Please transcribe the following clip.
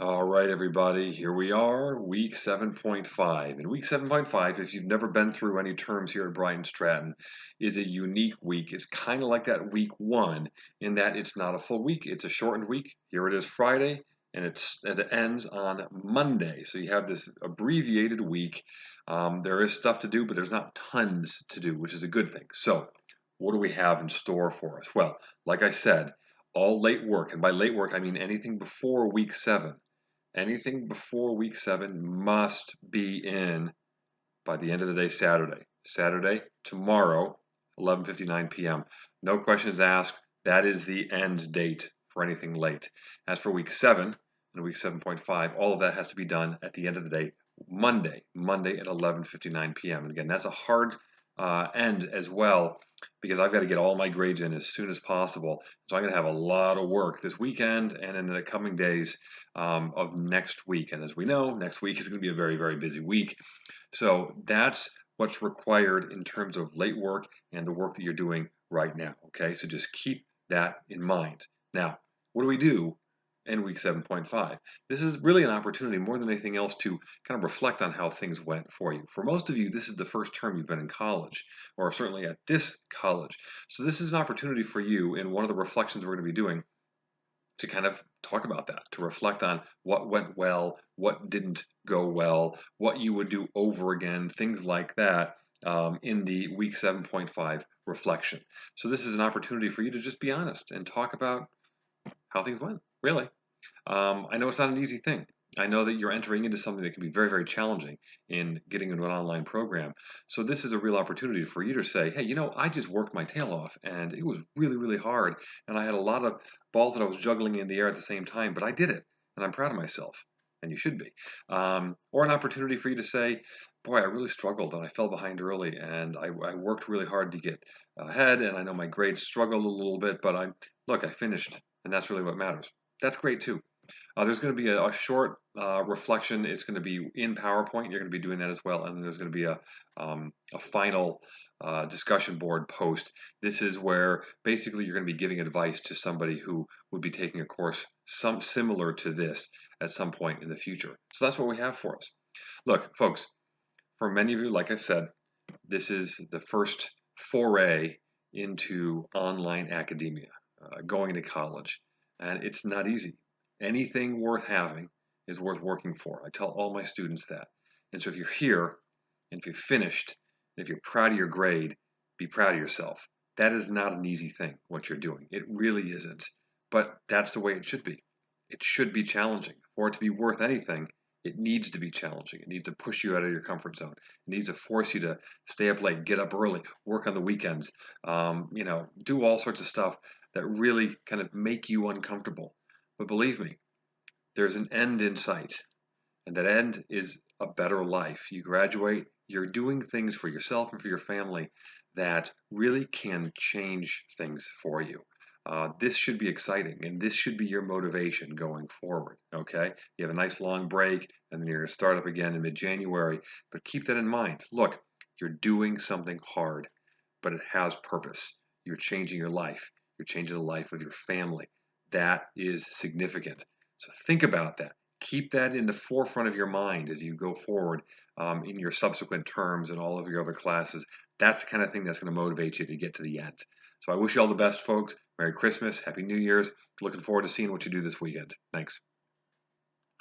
All right, everybody, here we are, week 7.5. And week 7.5, if you've never been through any terms here at Brian Stratton, is a unique week. It's kind of like that week one in that it's not a full week, it's a shortened week. Here it is Friday, and it ends on Monday. So you have this abbreviated week. There is stuff to do, but there's not tons to do, which is a good thing. So, what do we have in store for us? Well, like I said, all late work, and by late work, I mean anything before week 7. Anything before week 7 must be in by the end of the day Saturday. Saturday, tomorrow, 11:59 p.m. No questions asked. That is the end date for anything late. As for week 7 and week 7.5, all of that has to be done at the end of the day, Monday at 11:59 p.m. And again, that's a hard end as well because I've got to get all my grades in as soon as possible. So I'm going to have a lot of work this weekend and in the coming days of next week. And as we know, next week is going to be a very, very busy week. So that's what's required in terms of late work and the work that you're doing right now. Okay, so just keep that in mind. Now, what do we do in week 7.5? This is really an opportunity more than anything else to kind of reflect on how things went for you. For most of you, this is the first term you've been in college, or certainly at this college. So this is an opportunity for you, and one of the reflections we're going to be doing to kind of talk about that, to reflect on what went well, what didn't go well, what you would do over again, things like that in the week 7.5 reflection. So this is an opportunity for you to just be honest and talk about how things went, really. I know it's not an easy thing. I know that you're entering into something that can be very, very challenging in getting into an online program. So this is a real opportunity for you to say, hey, I just worked my tail off and it was really, really hard. And I had a lot of balls that I was juggling in the air at the same time, but I did it. And I'm proud of myself. And you should be. Or an opportunity for you to say, boy, I really struggled and I fell behind early and I worked really hard to get ahead. And I know my grades struggled a little bit, but I finished. And that's really what matters. That's great too. There's going to be a short reflection. It's going to be in PowerPoint. You're going to be doing that as well. And then there's going to be a final discussion board post. This is where basically you're going to be giving advice to somebody who would be taking a course similar to this at some point in the future. So that's what we have for us. Look, folks, for many of you, like I've said, this is the first foray into online academia, going to college. And it's not easy. Anything worth having is worth working for. I tell all my students that. And so if you're here, and if you've finished, and if you're proud of your grade, be proud of yourself. That is not an easy thing, what you're doing. It really isn't. But that's the way it should be. It should be challenging. For it to be worth anything, it needs to be challenging. It needs to push you out of your comfort zone. It needs to force you to stay up late, get up early, work on the weekends, do all sorts of stuff that really kind of make you uncomfortable. But believe me, there's an end in sight, and that end is a better life. You graduate, you're doing things for yourself and for your family that really can change things for you. This should be exciting, and this should be your motivation going forward. Okay, you have a nice long break, and then you're going to start up again in mid-January. But keep that in mind. Look, you're doing something hard, but it has purpose. You're changing your life. You're changing the life of your family. That is significant. So think about that. Keep that in the forefront of your mind as you go forward in your subsequent terms and all of your other classes. That's the kind of thing that's going to motivate you to get to the end. So I wish you all the best, folks. Merry Christmas. Happy New Year's. Looking forward to seeing what you do this weekend. Thanks.